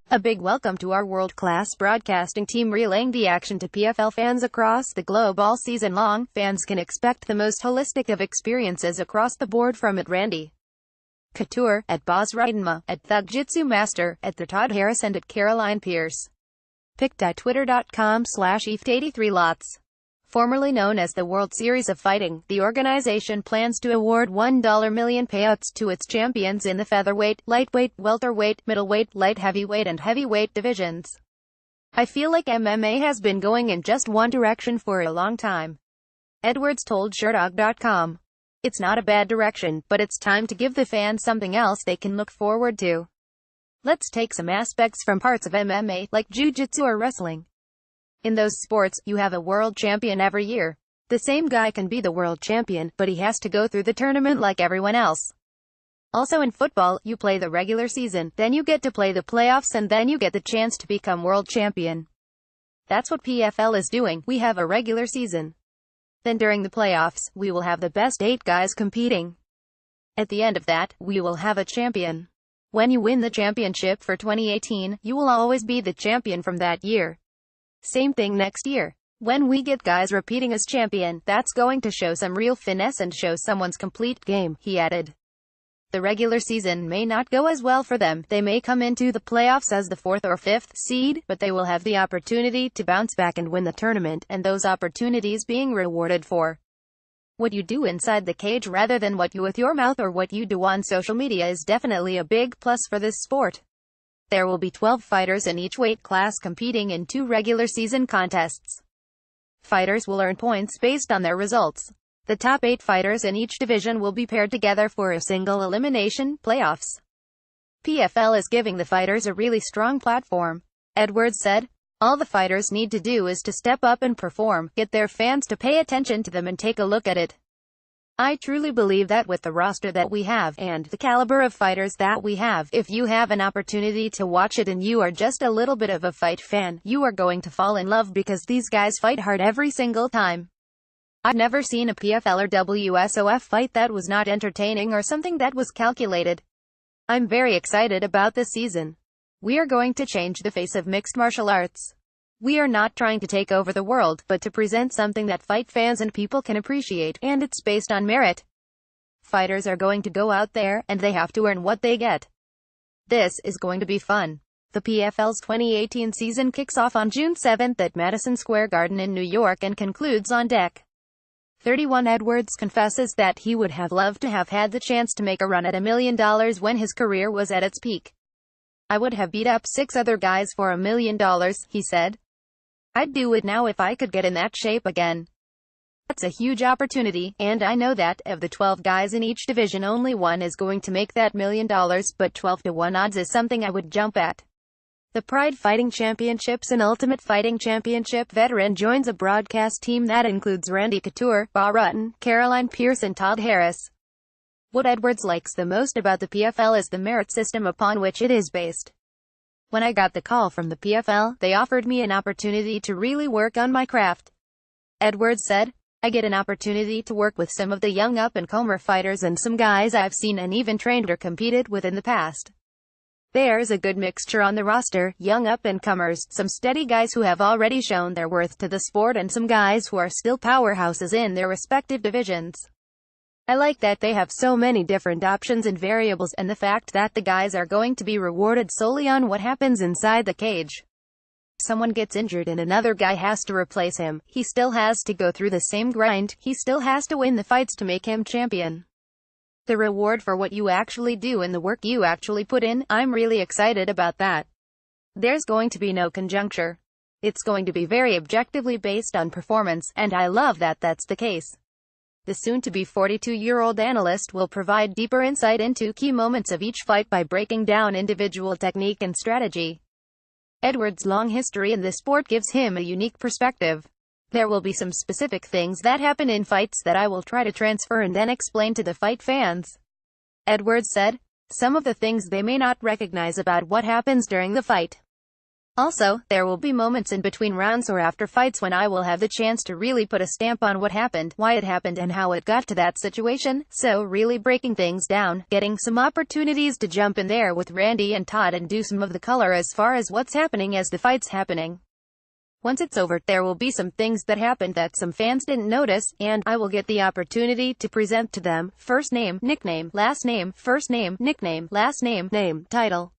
A big welcome to our world-class broadcasting team relaying the action to PFL fans across the globe all season long. Fans can expect the most holistic of experiences across the board from at Randy Couture, at Boz Rudenma, at Thug Jitsu Master, at the Todd Harris and at Caroline Pierce. Pic.twitter.com/Yves83lots. Formerly known as the World Series of Fighting, the organization plans to award $1 million payouts to its champions in the featherweight, lightweight, welterweight, middleweight, light heavyweight and heavyweight divisions. I feel like MMA has been going in just one direction for a long time, Edwards told Sherdog.com. It's not a bad direction, but it's time to give the fans something else they can look forward to. Let's take some aspects from parts of MMA, like jiu-jitsu or wrestling. In those sports, you have a world champion every year. The same guy can be the world champion, but he has to go through the tournament like everyone else. Also in football, you play the regular season, then you get to play the playoffs and then you get the chance to become world champion. That's what PFL is doing. We have a regular season. Then during the playoffs, we will have the best 8 guys competing. At the end of that, we will have a champion. When you win the championship for 2018, you will always be the champion from that year. Same thing next year. When we get guys repeating as champion, that's going to show some real finesse and show someone's complete game, he added. The regular season may not go as well for them. They may come into the playoffs as the 4th or 5th seed, but they will have the opportunity to bounce back and win the tournament, and those opportunities being rewarded for what you do inside the cage rather than what you with your mouth or what you do on social media is definitely a big plus for this sport. There will be 12 fighters in each weight class competing in 2 regular season contests. Fighters will earn points based on their results. The top 8 fighters in each division will be paired together for a single elimination playoffs. PFL is giving the fighters a really strong platform, Edwards said. All the fighters need to do is to step up and perform, get their fans to pay attention to them and take a look at it. I truly believe that with the roster that we have, and the caliber of fighters that we have, if you have an opportunity to watch it and you are just a little bit of a fight fan, you are going to fall in love because these guys fight hard every single time. I've never seen a PFL or WSOF fight that was not entertaining or something that was calculated. I'm very excited about this season. We are going to change the face of mixed martial arts. We are not trying to take over the world, but to present something that fight fans and people can appreciate, and it's based on merit. Fighters are going to go out there, and they have to earn what they get. This is going to be fun. The PFL's 2018 season kicks off on June 7th at Madison Square Garden in New York and concludes on Dec. 31 Edwards confesses that he would have loved to have had the chance to make a run at $1 million when his career was at its peak. I would have beat up 6 other guys for $1 million, he said. I'd do it now if I could get in that shape again. That's a huge opportunity, and I know that, of the 12 guys in each division only one is going to make that $1 million, but 12-to-1 odds is something I would jump at. The Pride Fighting Championships and Ultimate Fighting Championship veteran joins a broadcast team that includes Randy Couture, Boz Rutten, Caroline Pierce and Todd Harris. What Edwards likes the most about the PFL is the merit system upon which it is based. When I got the call from the PFL, they offered me an opportunity to really work on my craft. Edwards said, I get an opportunity to work with some of the young up-and-comer fighters and some guys I've seen and even trained or competed with in the past. There's a good mixture on the roster, young up-and-comers, some steady guys who have already shown their worth to the sport and some guys who are still powerhouses in their respective divisions. I like that they have so many different options and variables, and the fact that the guys are going to be rewarded solely on what happens inside the cage. Someone gets injured and another guy has to replace him. He still has to go through the same grind. He still has to win the fights to make him champion. The reward for what you actually do and the work you actually put in, I'm really excited about that. There's going to be no conjuncture. It's going to be very objectively based on performance, and I love that that's the case. The soon-to-be 42-year-old analyst will provide deeper insight into key moments of each fight by breaking down individual technique and strategy. Edwards' long history in this sport gives him a unique perspective. There will be some specific things that happen in fights that I will try to transfer and then explain to the fight fans. Edwards said, some of the things they may not recognize about what happens during the fight. Also, there will be moments in between rounds or after fights when I will have the chance to really put a stamp on what happened, why it happened and how it got to that situation, so really breaking things down, getting some opportunities to jump in there with Randy and Todd and do some of the color as far as what's happening as the fight's happening. Once it's over, there will be some things that happened that some fans didn't notice, and I will get the opportunity to present to them, first name, nickname, last name, first name, nickname, last name, name, title.